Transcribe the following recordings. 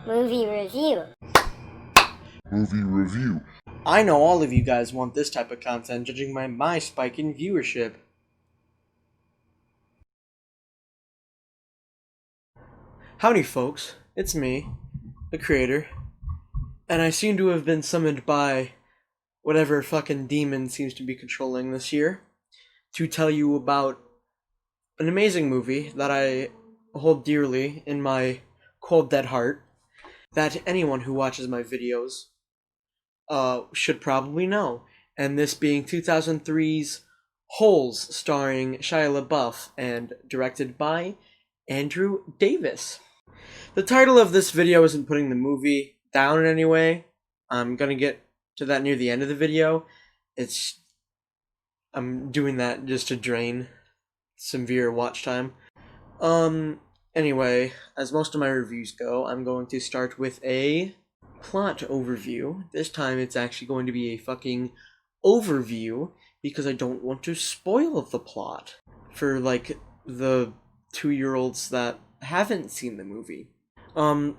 Movie review. Movie review. I know all of you guys want this type of content, judging by my spike in viewership. Howdy folks, it's me, the creator, and I seem to have been summoned by whatever fucking demon seems to be controlling this year to tell you about an amazing movie that I hold dearly in my cold dead heart, that anyone who watches my videos should probably know, and this being 2003's Holes, starring Shia LaBeouf and directed by Andrew Davis. The title of this video isn't putting the movie down in any way. I'm gonna get to that near the end of the video. I'm doing that just to drain some viewer watch time. Anyway, as most of my reviews go, I'm going to start with a plot overview. This time it's actually going to be a fucking overview because I don't want to spoil the plot for like the 2-year-olds that haven't seen the movie. So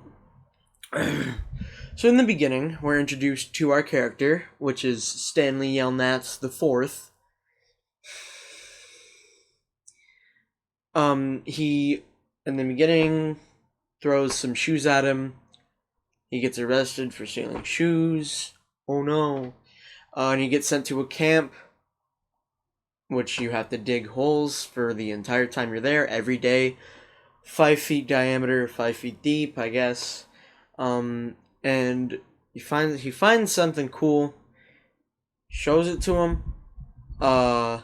in the beginning, we're introduced to our character, which is Stanley Yelnats the Fourth. He, in the beginning, throws some shoes at him. He gets arrested for stealing shoes. Oh no. And he gets sent to a camp, which you have to dig holes for the entire time you're there, every day. 5 feet diameter, 5 feet deep, I guess. And he finds something cool, shows it to him. The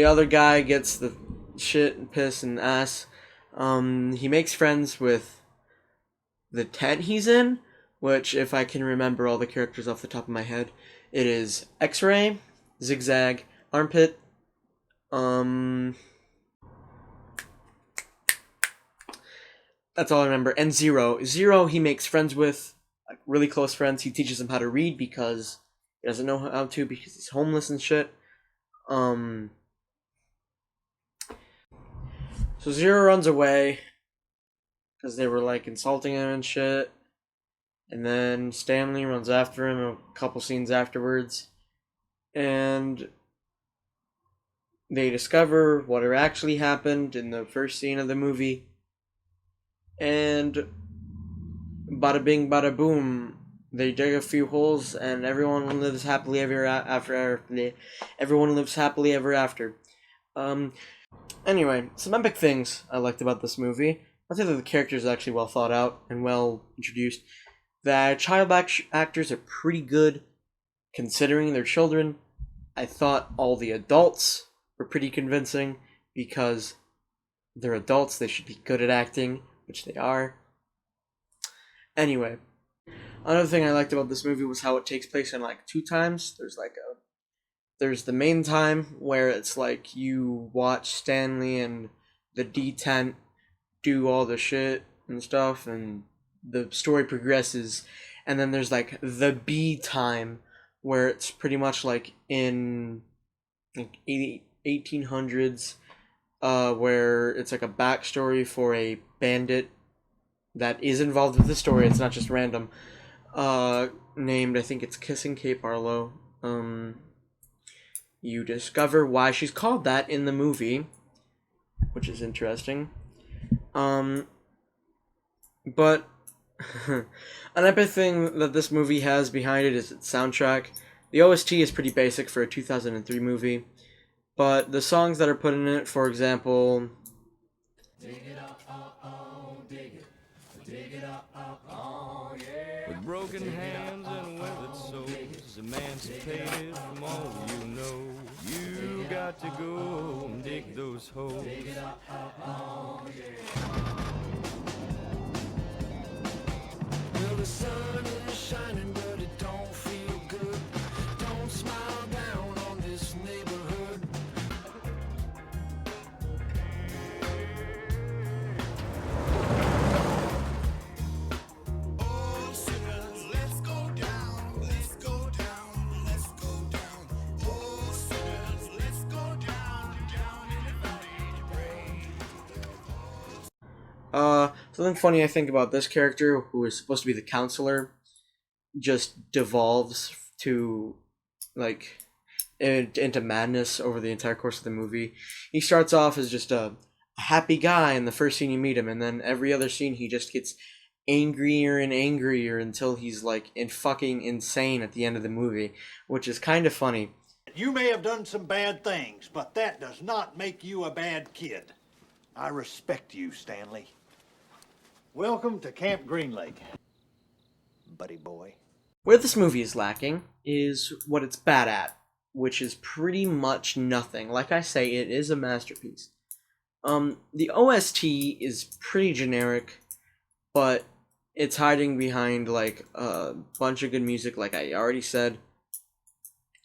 other guy gets the shit and piss and ass. He makes friends with the tent he's in, which, if I can remember all the characters off the top of my head, it is X-Ray, Zigzag, Armpit, that's all I remember, and Zero. Zero he makes friends with, like really close friends. He teaches him how to read because he doesn't know how to because he's homeless and shit. So Zero runs away because they were like insulting him and shit. And then Stanley runs after him a couple scenes afterwards. And they discover what actually happened in the first scene of the movie. And bada bing, bada boom. They dig a few holes, and everyone lives happily ever after. Everyone lives happily ever after. Anyway, some epic things I liked about this movie. I think that the characters are actually well thought out and well introduced. The child actors are pretty good, considering they're children. I thought all the adults were pretty convincing, because they're adults, they should be good at acting, which they are. Anyway, another thing I liked about this movie was how it takes place in like 2 times. There's the main time where it's like you watch Stanley and the D-Tent do all the shit and stuff, and the story progresses. And then there's like the B time, where it's pretty much like in like 1800s, where it's like a backstory for a bandit that is involved with the story. It's not just random. Named, I think it's Kissing Kate Barlow. You discover why she's called that in the movie, which is interesting. But an epic thing that this movie has behind it is its soundtrack. The OST is pretty basic for a 2003 movie, but the songs that are put in it, for example, dig it up, oh, oh, dig it up, oh, oh, yeah. With broken hands and withered souls, emancipated from all you know. You got to go and dig those holes. Dig it up, oh, oh, yeah. Well, the sun is shining, but it don't feel good. Don't smile down on this neighborhood. Oh, sinners, let's go down, let's go down, let's go down. Oh, sinners, let's go down, down in the valley to pray. Something funny I think about this character, who is supposed to be the counselor, just devolves to, like, into madness over the entire course of the movie. He starts off as just a happy guy in the first scene you meet him, and then every other scene he just gets angrier and angrier until he's like fucking insane at the end of the movie, which is kind of funny. You may have done some bad things, but that does not make you a bad kid. I respect you, Stanley. Welcome to Camp Green Lake, buddy boy. Where this movie is lacking is what it's bad at, which is pretty much nothing. Like I say, it is a masterpiece. The OST is pretty generic, but it's hiding behind like a bunch of good music, like I already said.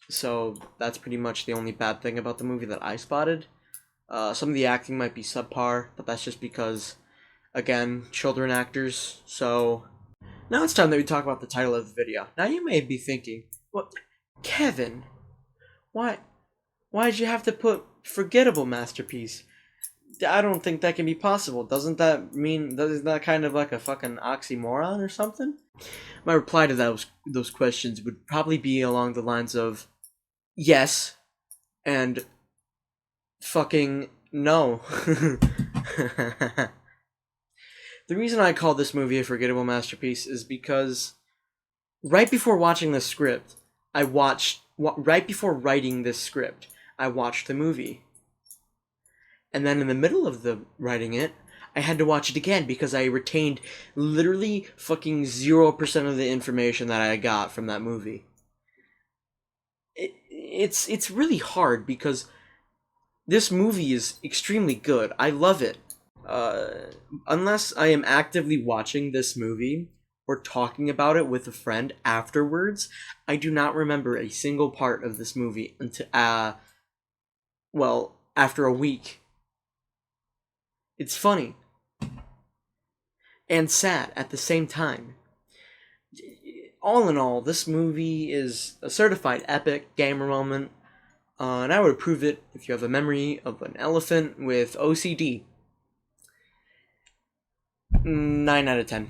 So that's pretty much the only bad thing about the movie that I spotted. Some of the acting might be subpar, but that's just because, again, children actors. So now it's time that we talk about the title of the video. Now you may be thinking, what, Kevin? Why'd you have to put Forgettable masterpiece? I don't think that can be possible. Doesn't that kind of like a fucking oxymoron or something? My reply to those questions would probably be along the lines of yes and fucking no. The reason I call this movie a forgettable masterpiece is because right before watching this script, right before writing this script, I watched the movie. And then in the middle of the writing it, I had to watch it again because I retained literally fucking 0% of the information that I got from that movie. It's really hard because this movie is extremely good. I love it. Unless I am actively watching this movie or talking about it with a friend afterwards, I do not remember a single part of this movie until, after a week. It's funny and sad at the same time. All in all, this movie is a certified epic gamer moment, and I would approve it if you have a memory of an elephant with OCD. 9 out of 10.